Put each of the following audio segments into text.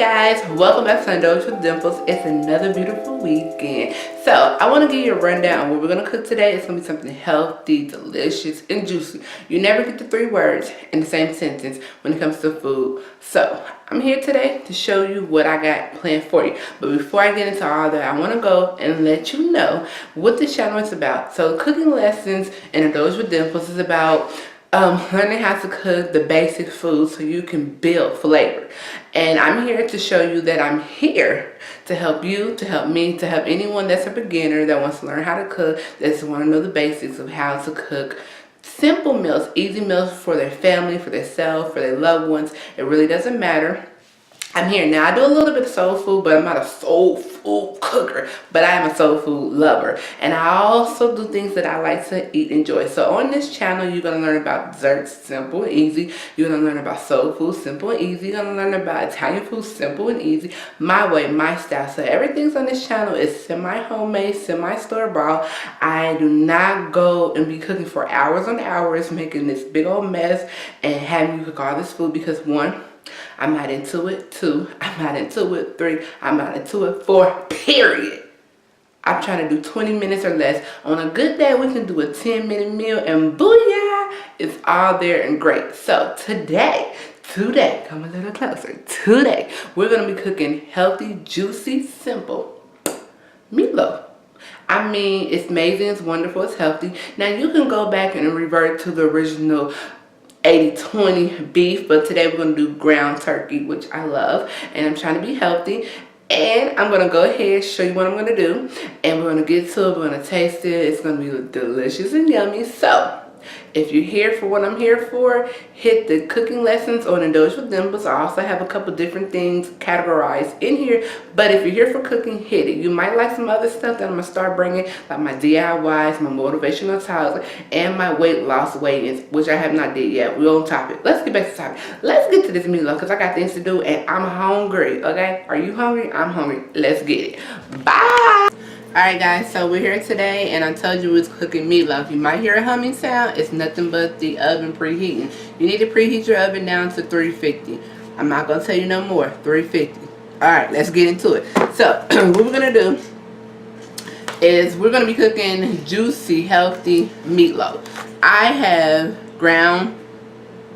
guys, welcome back to Indulge with Dimples. It's another beautiful weekend. So I want to give you a rundown on what we're going to cook today. It's going to be something healthy, delicious, and juicy. You never get the three words in the same sentence when it comes to food. So I'm here today to show you what I got planned for you. But before I get into all that, I want to go and let you know what this channel is about. So cooking lessons and Indulge with Dimples is about learning how to cook the basic food so you can build flavor. And I'm here to show you that I'm here to help you, to help me, to help anyone that's a beginner that wants to learn how to cook, that want to know the basics of how to cook simple meals, easy meals for their family, for themselves, for their loved ones. It really doesn't matter. I'm here. Now, I do a little bit of soul food, but I'm not a soul food cooker, but I am a soul food lover. And I also do things that I like to eat and enjoy. So on this channel, you're going to learn about desserts, simple and easy. You're going to learn about soul food, simple and easy. You're going to learn about Italian food, simple and easy. My way, my style. So everything's on this channel is semi-homemade, semi-store-bought. I do not go and be cooking for hours on hours, making this big old mess and having you cook all this food because one, I'm not into it. 2, I'm not into it. 3, I'm not into it. 4, period. I'm trying to do 20 minutes or less. On a good day, we can do a 10-minute meal and booyah, it's all there and great. So today, come a little closer. Today, we're going to be cooking healthy, juicy, simple meatloaf. I mean, it's amazing, it's wonderful, it's healthy. Now, you can go back and revert to the original 80-20 beef, but today we're going to do ground turkey, which I love, and I'm trying to be healthy. And I'm going to go ahead and show you what I'm going to do, and we're going to get to it, we're going to taste it. It's going to be delicious and yummy. So if you're here for what I'm here for, hit the cooking lessons on Indulge with Dimples. I also have a couple different things categorized in here, but if you're here for cooking, hit it. You might like some other stuff that I'm going to start bringing, like my DIYs, my motivational titles, and my weight loss weigh-ins, which I have not did yet. We're on topic. Let's get back to topic. Let's get to this meatloaf because I got things to do and I'm hungry, okay? Are you hungry? I'm hungry. Let's get it. Bye! Alright guys, so we're here today and I told you we was cooking meatloaf. You might hear a humming sound. It's nothing but the oven preheating. You need to preheat your oven down to 350. I'm not going to tell you no more. 350. Alright, let's get into it. So, what we're going to do is we're going to be cooking juicy, healthy meatloaf. I have ground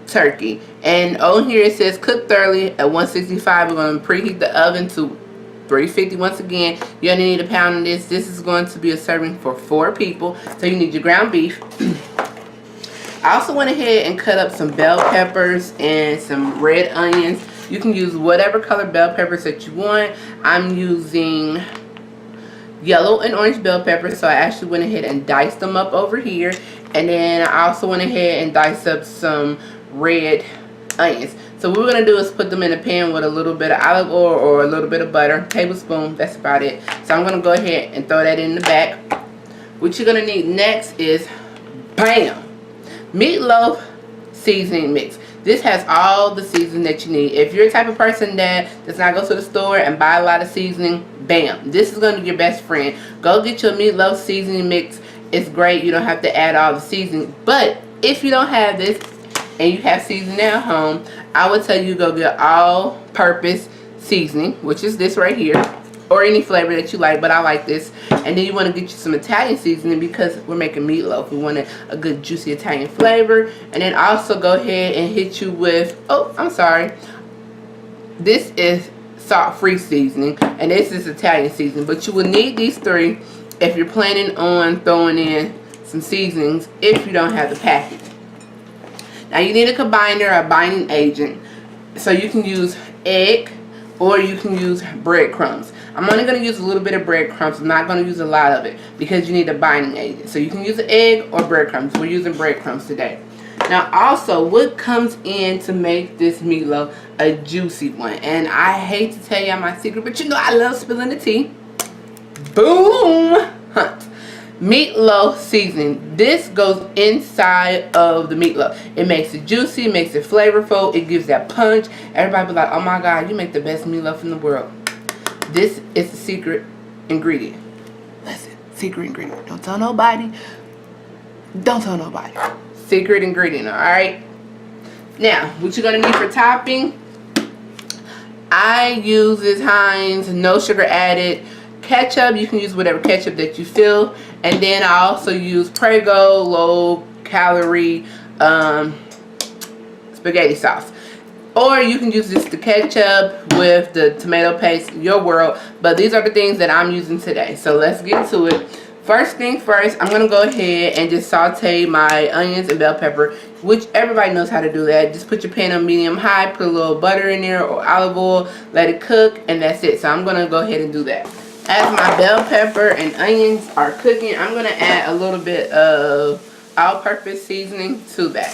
turkey. And on here it says cook thoroughly at 165. We're going to preheat the oven to 350 once again. You only need a pound of this. This is going to be a serving for 4 people. So you need your ground beef. I also went ahead and cut up some bell peppers and some red onions. You can use whatever color bell peppers that you want. I'm using yellow and orange bell peppers, so I actually went ahead and diced them up over here. And then I also went ahead and diced up some red onions. So what we're going to do is put them in a pan with a little bit of olive oil or a little bit of butter, tablespoon, that's about it. So I'm going to go ahead and throw that in the back. What you're going to need next is, bam, meatloaf seasoning mix. This has all the seasoning that you need. If you're the type of person that does not go to the store and buy a lot of seasoning, bam, this is going to be your best friend. Go get your meatloaf seasoning mix. It's great. You don't have to add all the seasoning. But if you don't have this, and you have seasoning at home, I would tell you go get all-purpose seasoning, which is this right here, or any flavor that you like, but I like this. And then you want to get you some Italian seasoning because we're making meatloaf. We want a good juicy Italian flavor. And then also go ahead and hit you with, oh, I'm sorry, this is salt-free seasoning, and this is Italian seasoning. But you will need these 3 if you're planning on throwing in some seasonings if you don't have the package. Now you need a combiner, a binding agent, so you can use egg or you can use breadcrumbs. I'm only going to use a little bit of breadcrumbs. I'm not going to use a lot of it because you need a binding agent. So you can use an egg or breadcrumbs. We're using breadcrumbs today. Now also, what comes in to make this meatloaf a juicy one? And I hate to tell y'all my secret, but you know I love spilling the tea. Boom! Hunt. Meatloaf seasoning. This goes inside of the meatloaf. It makes it juicy, it makes it flavorful, it gives that punch. Everybody be like, oh my god, you make the best meatloaf in the world. This is the secret ingredient. Listen, secret ingredient. Don't tell nobody. Don't tell nobody. Secret ingredient, alright? Now, what you're going to need for topping I use this Heinz, no sugar added. Ketchup, you can use whatever ketchup that you feel. And then I also use Prego, low calorie spaghetti sauce. Or you can use just the ketchup with the tomato paste, your world. But these are the things that I'm using today. So let's get to it. First thing first, I'm going to go ahead and just saute my onions and bell pepper, which everybody knows how to do that. Just put your pan on medium high, put a little butter in there or olive oil, let it cook, and that's it. So I'm going to go ahead and do that. As my bell pepper and onions are cooking, I'm going to add a little bit of all-purpose seasoning to that.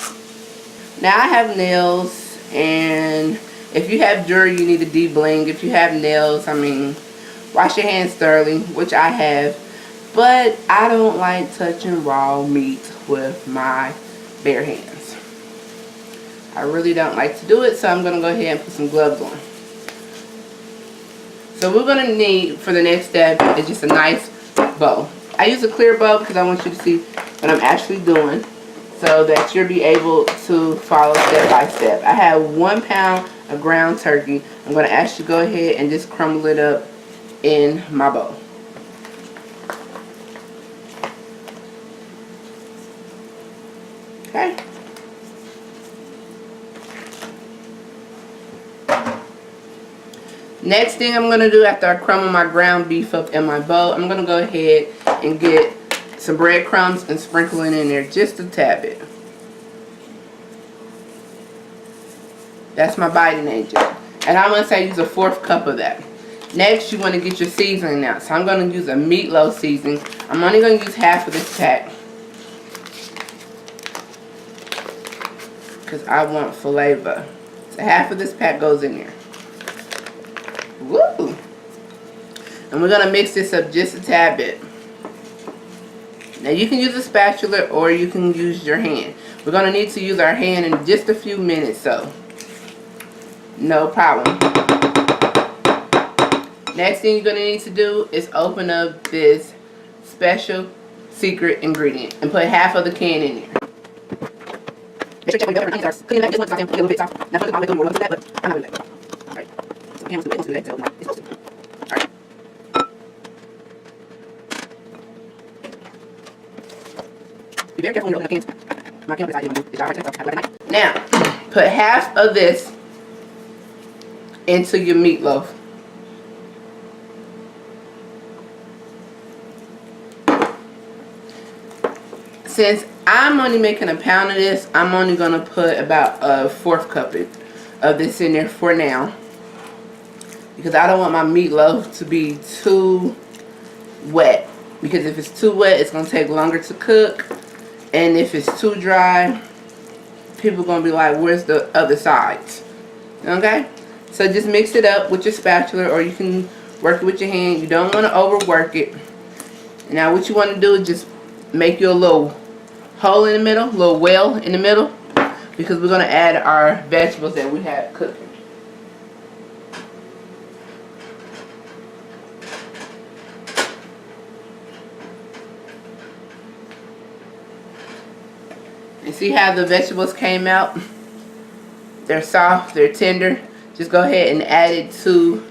Now I have nails, and if you have jewelry, you need to de-bling. If you have nails, I mean, wash your hands thoroughly, which I have. But I don't like touching raw meat with my bare hands. I really don't like to do it, so I'm going to go ahead and put some gloves on. So we're going to need, for the next step, is just a nice bowl. I use a clear bowl because I want you to see what I'm actually doing, so that you'll be able to follow step by step. I have 1 pound of ground turkey. I'm going to actually go ahead and just crumble it up in my bowl. Okay. Next thing I'm going to do after I crumble my ground beef up in my bowl, I'm going to go ahead and get some breadcrumbs and sprinkle it in there just a tad bit. That's my biting agent. And I'm going to say use a 1/4 cup of that. Next, you want to get your seasoning out. So I'm going to use a meatloaf seasoning. I'm only going to use half of this pack, because I want flavor. So half of this pack goes in there. Woo! And we're going to mix this up just a tad bit. Now you can use a spatula or you can use your hand. We're going to need to use our hand in just a few minutes, so no problem. Next thing you're going to need to do is open up this special secret ingredient and put half of the can in there. Make sure check when your onions are clean. This one's not going to get a little bit soft. Now, I'm going to do that, but I'm not going to do that. Alright. So, the camera's going to do that, so it's supposed to. Alright. Be very careful when you open up cans. My camera decided to do this. Have a good night. Now, put half of this into your meatloaf. Since I'm only making a pound of this, I'm only going to put about a 1/4 cup of this in there for now, because I don't want my meatloaf to be too wet, because if it's too wet, it's going to take longer to cook, and if it's too dry, people are going to be like, where's the other sides? Okay? So just mix it up with your spatula, or you can work it with your hand. You don't want to overwork it. Now what you want to do is just make you a little hole in the middle, a little well in the middle, because we're going to add our vegetables that we have cooking. And see how the vegetables came out? They're soft, they're tender. Just go ahead and add it to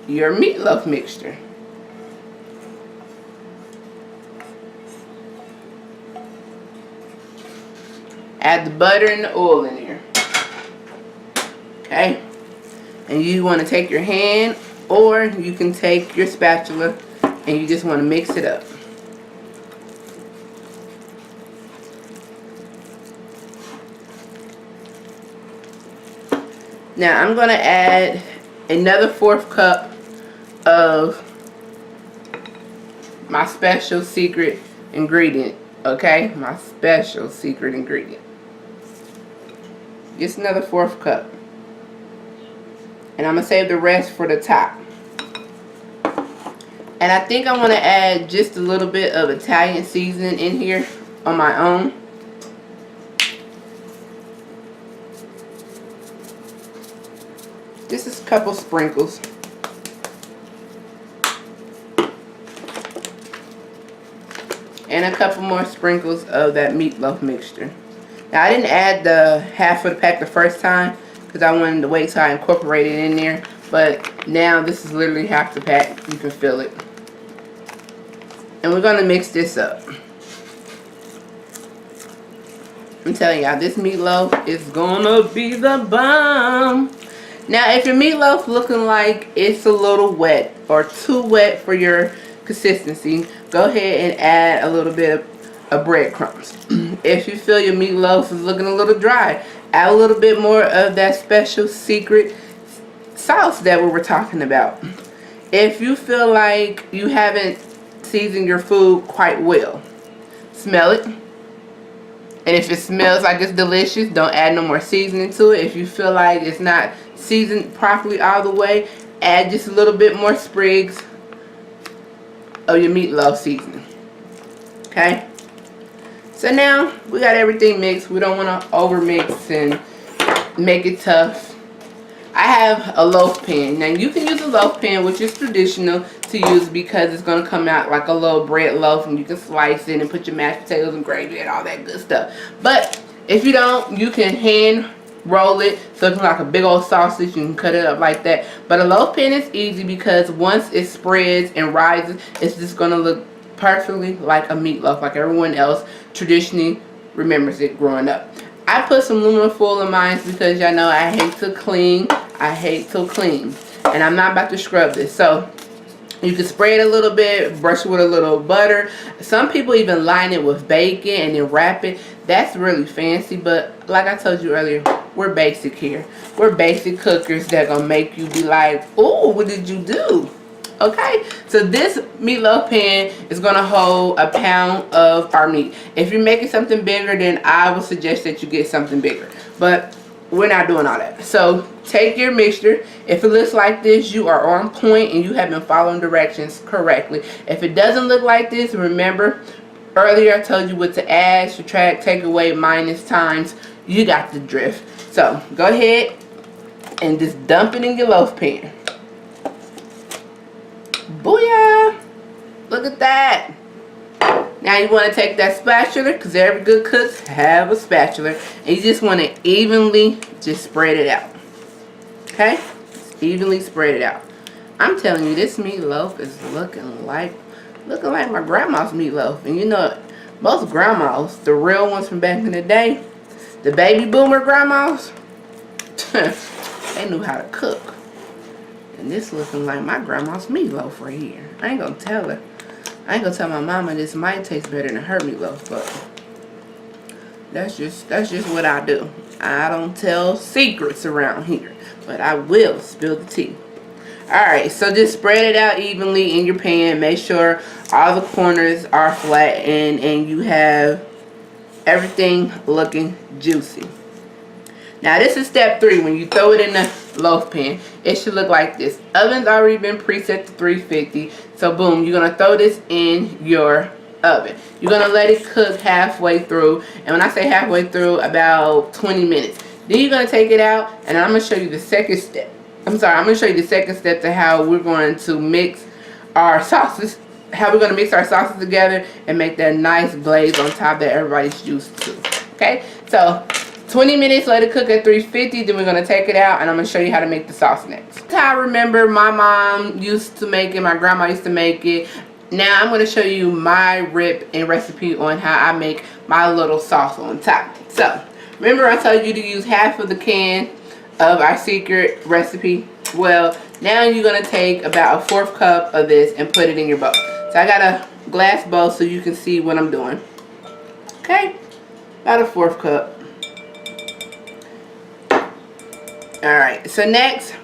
your meatloaf mixture. Add the butter and the oil in there. Okay? And you want to take your hand, or you can take your spatula, and you just want to mix it up. Now I'm going to add another 1/4 cup of my special secret ingredient. Okay? My special secret ingredient. Just another 1/4 cup. And I'm going to save the rest for the top. And I think I want to add just a little bit of Italian seasoning in here on my own. Just a couple sprinkles. And a couple more sprinkles of that meatloaf mixture. Now I didn't add the half of the pack the first time, because I wanted to wait till I incorporate it in there. But now this is literally half the pack. You can feel it. And we're going to mix this up. I'm telling y'all, this meatloaf is gonna be the bomb. Now, if your meatloaf looking like it's a little wet or too wet for your consistency, go ahead and add a little bit of breadcrumbs. If you feel your meatloaf is looking a little dry, add a little bit more of that special secret sauce that we were talking about. If you feel like you haven't seasoned your food quite well, smell it. And if it smells like it's delicious, don't add no more seasoning to it. If you feel like it's not seasoned properly all the way, add just a little bit more sprigs of your meatloaf seasoning. Okay? So now we got everything mixed. We don't want to over mix and make it tough. I have a loaf pan. Now you can use a loaf pan, which is traditional to use because it's going to come out like a little bread loaf, and you can slice it and put your mashed potatoes and gravy and all that good stuff. But if you don't, you can hand roll it so it's like a big old sausage. You can cut it up like that. But a loaf pan is easy because once it spreads and rises, it's just going to look perfectly like a meatloaf, like everyone else traditionally remembers it growing up. I put some aluminum foil in mine because y'all know I hate to clean. I hate to clean. And I'm not about to scrub this. So you can spray it a little bit, brush it with a little butter. Some people even line it with bacon and then wrap it. That's really fancy, but like I told you earlier, we're basic here. We're basic cookers that gonna make you be like, oh, what did you do? Okay, so this meatloaf pan is going to hold a pound of our meat. If you're making something bigger, then I would suggest that you get something bigger. But we're not doing all that. So take your mixture. If it looks like this, you are on point and you have been following directions correctly. If it doesn't look like this, remember earlier I told you what to add, subtract, take away, minus, times. You got the drift. So go ahead and just dump it in your loaf pan. Booyah! Look at that. Now you want to take that spatula, because every good cook have a spatula, and you just want to evenly just spread it out. Okay? Just evenly spread it out. I'm telling you, this meatloaf is looking like my grandma's meatloaf. And you know, most grandmas, the real ones from back in the day, the baby boomer grandmas, they knew how to cook. And this looking like my grandma's meatloaf right here. I ain't gonna tell her. I ain't gonna tell my mama this might taste better than her meatloaf, but that's just what I do. I don't tell secrets around here, but I will spill the tea. Alright, so just spread it out evenly in your pan. Make sure all the corners are flat and you have everything looking juicy. Now this is step 3. When you throw it in the loaf pan, it should look like this. Oven's already been preset to 350. So boom, you're going to throw this in your oven. You're going to let it cook halfway through. And when I say halfway through, about 20 minutes. Then you're going to take it out, and I'm going to show you the second step. I'm going to show you the second step to how we're going to mix our sauces. How we're going to mix our sauces together and make that nice glaze on top that everybody's used to. Okay, so 20 minutes, let it cook at 350. Then we're going to take it out, and I'm going to show you how to make the sauce next. I remember my mom used to make it. My grandma used to make it. Now I'm going to show you my rip and recipe on how I make my little sauce on top. So remember I told you to use half of the can of our secret recipe? Well, now you're going to take about a 1/4 cup of this and put it in your bowl. So I got a glass bowl so you can see what I'm doing. Okay, about a 1/4 cup. Alright, so next,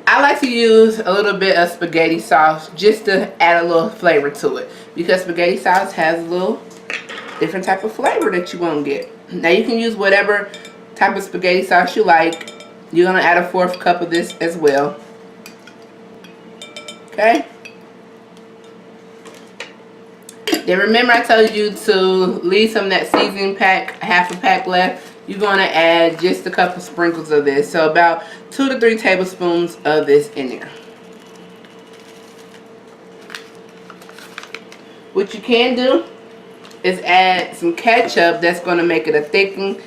I like to use a little bit of spaghetti sauce just to add a little flavor to it. Because spaghetti sauce has a little different type of flavor that you won't get. Now you can use whatever type of spaghetti sauce you like. You're going to add a 1/4 cup of this as well. Okay? Then remember I told you to leave some of that seasoning pack, half a pack left. You're going to add just a couple sprinkles of this. So about 2 to 3 tablespoons of this in there. What you can do is add some ketchup. That's going to make it a thickening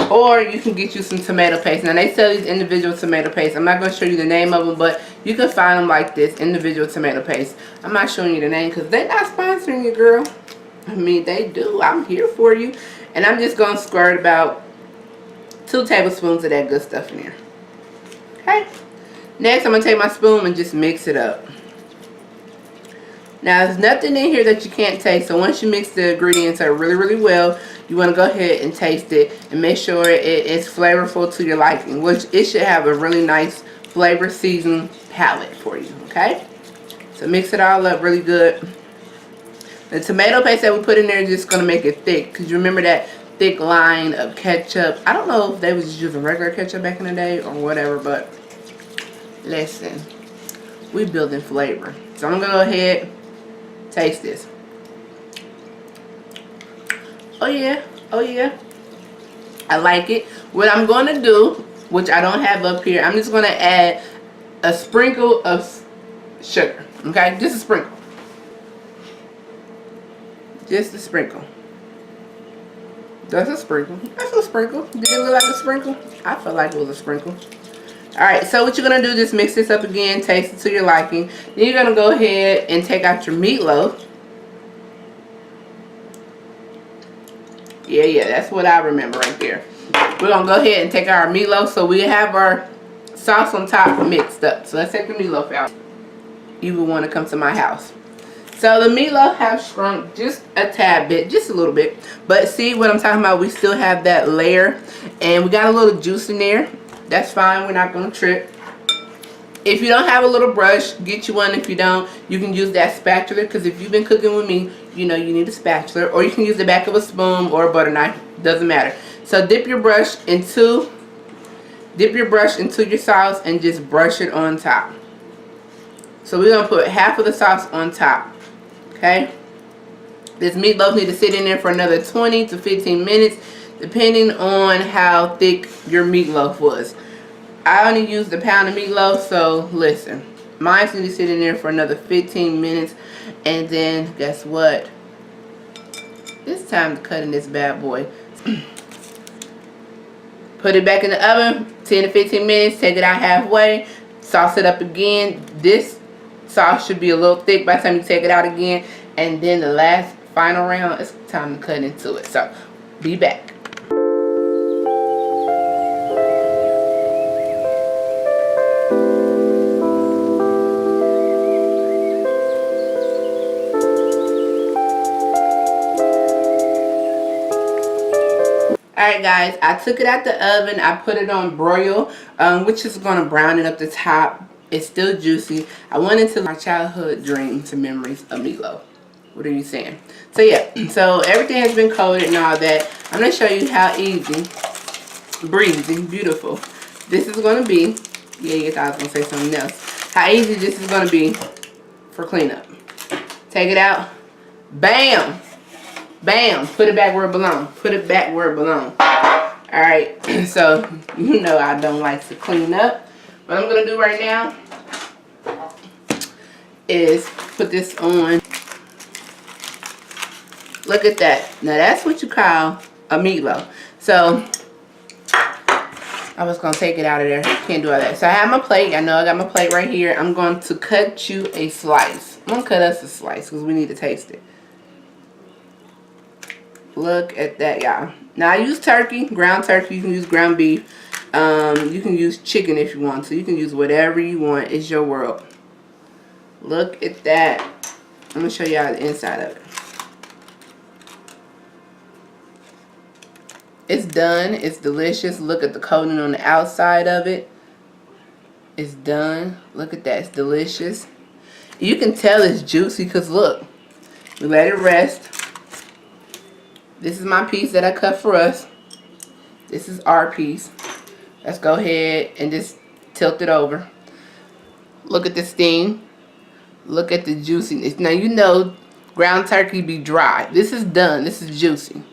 Or you can get you some tomato paste. Now they sell these individual tomato paste. I'm not going to show you the name of them, but you can find them like this, individual tomato paste. I'm not showing you the name because they're not sponsoring you, girl. I mean, they do. I'm here for you. And I'm just going to squirt about 2 tablespoons of that good stuff in there. Okay. Next, I'm going to take my spoon and just mix it up. Now, there's nothing in here that you can't taste. So once you mix the ingredients up really, really well, you want to go ahead and taste it and make sure it is flavorful to your liking, which it should have a really nice flavor seasoning palette for you. Okay. So mix it all up really good. The tomato paste that we put in there is just going to make it thick. Because you remember that thick line of ketchup. I don't know if they was just using regular ketchup back in the day or whatever, but listen, we building flavor. So I'm going to go ahead, taste this. Oh yeah, oh yeah. I like it. What I'm going to do, which I don't have up here, I'm just going to add a sprinkle of sugar. Okay, just a sprinkle. Just a sprinkle. That's a sprinkle. That's a sprinkle. Did it look like a sprinkle? I felt like it was a sprinkle. Alright, so what you're going to do is just mix this up again, taste it to your liking. Then you're going to go ahead and take out your meatloaf. Yeah, that's what I remember right there. We're going to go ahead and take our meatloaf so we have our sauce on top mixed up. So let's take the meatloaf out. You would want to come to my house. So the meatloaf has shrunk just a tad bit, just a little bit. But see what I'm talking about? We still have that layer. And we got a little juice in there. That's fine. We're not going to trip. If you don't have a little brush, get you one. If you don't, you can use that spatula. Because if you've been cooking with me, you know you need a spatula. Or you can use the back of a spoon or a butter knife. Doesn't matter. So dip your brush into your sauce and just brush it on top. So we're going to put half of the sauce on top. Okay, this meatloaf needs to sit in there for another 20 to 15 minutes, depending on how thick your meatloaf was. I only used a pound of meatloaf, so listen, mine needs to sit in there for another 15 minutes, and then guess what? It's time to cut in this bad boy. Put it back in the oven, 10 to 15 minutes. Take it out halfway, sauce it up again. This sauce should be a little thick by the time you take it out again, and then the last final round, it's time to cut into it. So be back. Alright guys, I took it out the oven. I put it on broil, which is going to brown it up the top. It's still juicy. I went into my childhood dreams and memories of meatloaf. What are you saying? So yeah, so everything has been coated and all that. I'm going to show you how easy, breezy, beautiful this is going to be. Yeah, you thought I was going to say something else. How easy this is going to be for cleanup. Take it out. Bam! Bam! Put it back where it belongs. Put it back where it belongs. Alright, so you know I don't like to clean up. What I'm going to do right now is put this on. Look at that. Now that's what you call a meatloaf. So I was going to take it out of there. Can't do all that. So I have my plate. I know I got my plate right here. I'm going to cut you a slice. I'm going to cut us a slice because we need to taste it. Look at that, y'all. Now I use turkey, ground turkey. You can use ground beef. You can use chicken if you want to. You can use whatever you want. It's your world. Look at that. I'm going to show y'all the inside of it. It's done. It's delicious. Look at the coating on the outside of it. It's done. Look at that. It's delicious. You can tell it's juicy because look. We let it rest. This is my piece that I cut for us. This is our piece. Let's go ahead and just tilt it over. Look at the steam. Look at the juiciness. Now you know ground turkey be dry. This is done. This is juicy.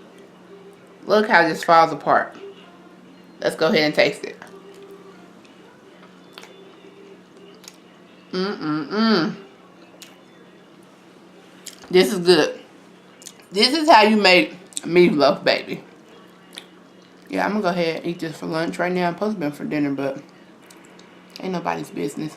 Look how this falls apart. Let's go ahead and taste it. This is good. This is how you make meatloaf, baby. Yeah, I'm gonna go ahead and eat this for lunch right now. I'm supposed to be for dinner, but ain't nobody's business.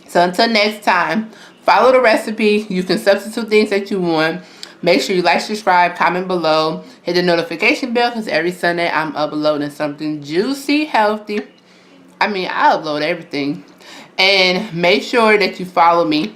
So until next time, follow the recipe. You can substitute things that you want. Make sure you like, subscribe, comment below. Hit the notification bell because every Sunday I'm uploading something juicy, healthy. I mean, I upload everything. And make sure that you follow me.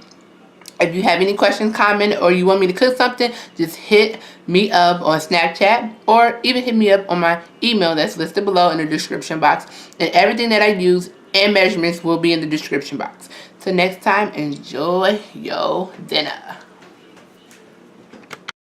If you have any questions, comment, or you want me to cook something, just hit me up on Snapchat or even hit me up on my email that's listed below in the description box. And everything that I use and measurements will be in the description box. So next time, enjoy your dinner.